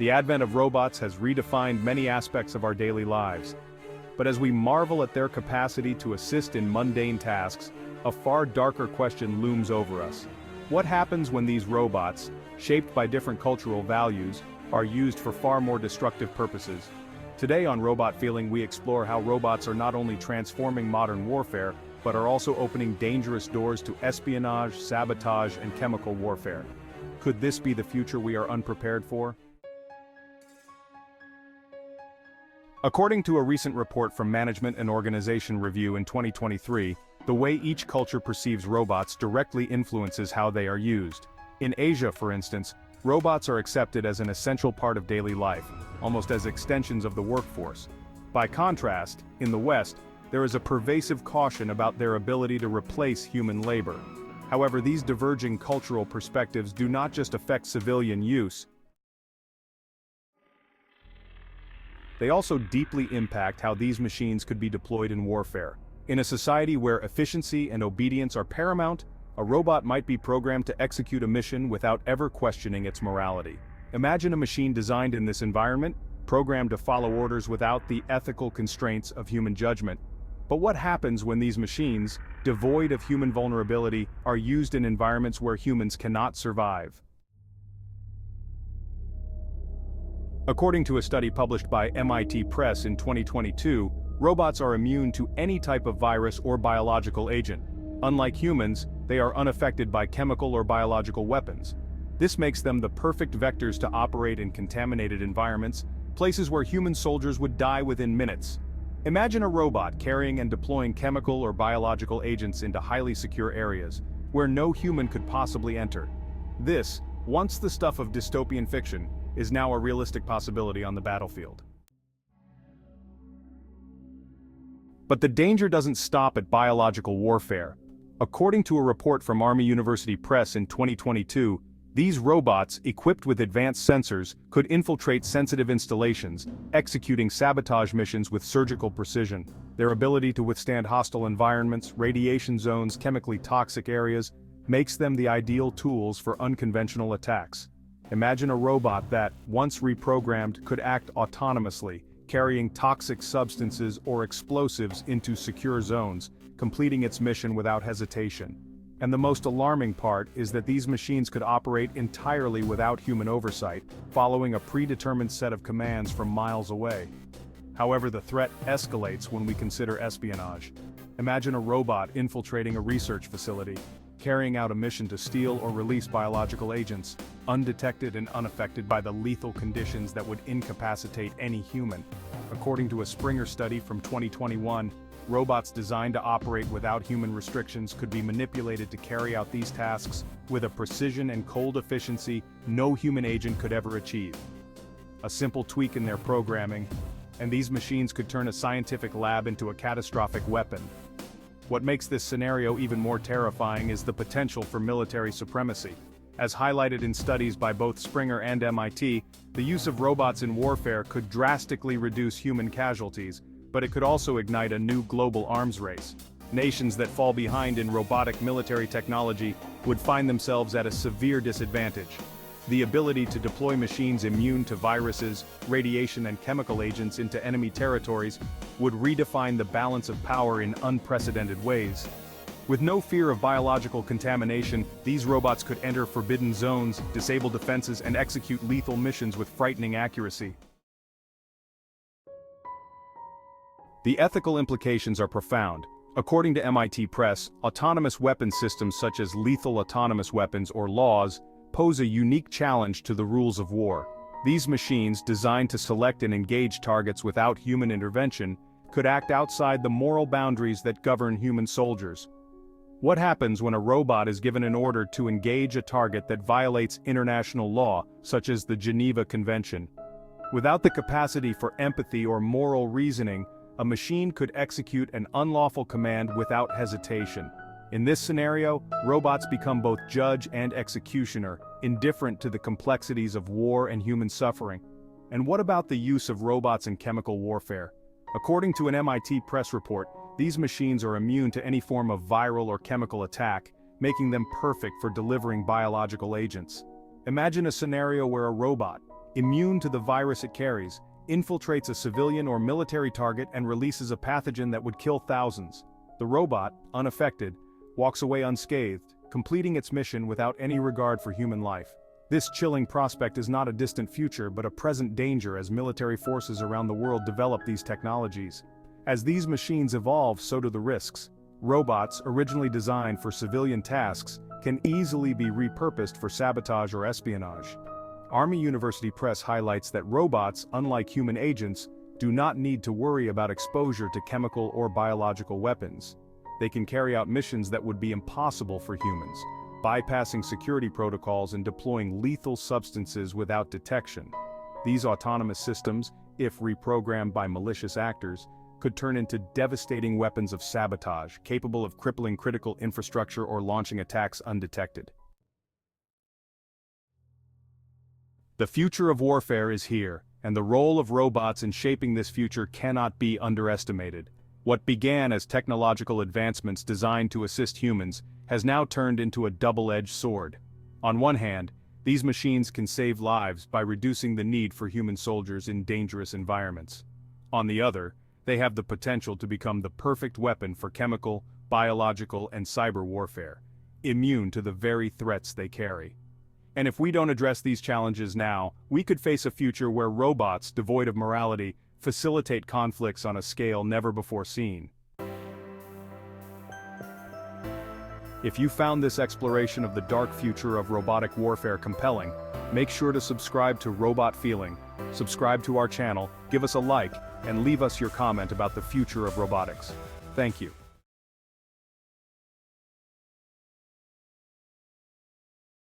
The advent of robots has redefined many aspects of our daily lives. But as we marvel at their capacity to assist in mundane tasks, a far darker question looms over us. What happens when these robots, shaped by different cultural values, are used for far more destructive purposes? Today on Robot Feeling we explore how robots are not only transforming modern warfare, but are also opening dangerous doors to espionage, sabotage, and chemical warfare. Could this be the future we are unprepared for? According to a recent report from Management and Organization Review in 2023, the way each culture perceives robots directly influences how they are used. In Asia, for instance, robots are accepted as an essential part of daily life, almost as extensions of the workforce. By contrast, in the West, there is a pervasive caution about their ability to replace human labor. However, these diverging cultural perspectives do not just affect civilian use. They also deeply impact how these machines could be deployed in warfare. In a society where efficiency and obedience are paramount, a robot might be programmed to execute a mission without ever questioning its morality. Imagine a machine designed in this environment, programmed to follow orders without the ethical constraints of human judgment. But what happens when these machines, devoid of human vulnerability, are used in environments where humans cannot survive? According to a study published by MIT Press in 2022, robots are immune to any type of virus or biological agent. Unlike humans, they are unaffected by chemical or biological weapons. This makes them the perfect vectors to operate in contaminated environments, places where human soldiers would die within minutes. Imagine a robot carrying and deploying chemical or biological agents into highly secure areas, where no human could possibly enter. This, once the stuff of dystopian fiction, is now a realistic possibility on the battlefield. But the danger doesn't stop at biological warfare. According to a report from Army University Press in 2022, these robots, equipped with advanced sensors, could infiltrate sensitive installations, executing sabotage missions with surgical precision. Their ability to withstand hostile environments, radiation zones, chemically toxic areas, makes them the ideal tools for unconventional attacks. Imagine a robot that, once reprogrammed, could act autonomously, carrying toxic substances or explosives into secure zones, completing its mission without hesitation. And the most alarming part is that these machines could operate entirely without human oversight, following a predetermined set of commands from miles away. However, the threat escalates when we consider espionage. Imagine a robot infiltrating a research facility, carrying out a mission to steal or release biological agents, undetected and unaffected by the lethal conditions that would incapacitate any human. According to a Springer study from 2021, robots designed to operate without human restrictions could be manipulated to carry out these tasks with a precision and cold efficiency no human agent could ever achieve. A simple tweak in their programming, and these machines could turn a scientific lab into a catastrophic weapon. What makes this scenario even more terrifying is the potential for military supremacy. As highlighted in studies by both Springer and MIT, the use of robots in warfare could drastically reduce human casualties, but it could also ignite a new global arms race. Nations that fall behind in robotic military technology would find themselves at a severe disadvantage. The ability to deploy machines immune to viruses, radiation and chemical agents into enemy territories would redefine the balance of power in unprecedented ways. With no fear of biological contamination, these robots could enter forbidden zones, disable defenses, and execute lethal missions with frightening accuracy. The ethical implications are profound. According to MIT Press, autonomous weapon systems such as lethal autonomous weapons or laws pose a unique challenge to the rules of war. These machines, designed to select and engage targets without human intervention, could act outside the moral boundaries that govern human soldiers. What happens when a robot is given an order to engage a target that violates international law, such as the Geneva Convention? Without the capacity for empathy or moral reasoning, a machine could execute an unlawful command without hesitation. In this scenario, robots become both judge and executioner, indifferent to the complexities of war and human suffering. And what about the use of robots in chemical warfare? According to an MIT Press report, these machines are immune to any form of viral or chemical attack, making them perfect for delivering biological agents. Imagine a scenario where a robot, immune to the virus it carries, infiltrates a civilian or military target and releases a pathogen that would kill thousands. The robot, unaffected, walks away unscathed, completing its mission without any regard for human life. This chilling prospect is not a distant future but a present danger as military forces around the world develop these technologies. As these machines evolve, so do the risks. Robots, originally designed for civilian tasks, can easily be repurposed for sabotage or espionage. Army University Press highlights that robots, unlike human agents, do not need to worry about exposure to chemical or biological weapons. They can carry out missions that would be impossible for humans, bypassing security protocols and deploying lethal substances without detection. These autonomous systems, if reprogrammed by malicious actors, could turn into devastating weapons of sabotage, capable of crippling critical infrastructure or launching attacks undetected. The future of warfare is here, and the role of robots in shaping this future cannot be underestimated. What began as technological advancements designed to assist humans has now turned into a double-edged sword. On one hand, these machines can save lives by reducing the need for human soldiers in dangerous environments. On the other, they have the potential to become the perfect weapon for chemical, biological, and cyber warfare, immune to the very threats they carry. And if we don't address these challenges now, we could face a future where robots, devoid of morality, facilitate conflicts on a scale never before seen. If you found this exploration of the dark future of robotic warfare compelling, make sure to subscribe to Robot Feeling, subscribe to our channel, give us a like, and leave us your comment about the future of robotics. Thank you.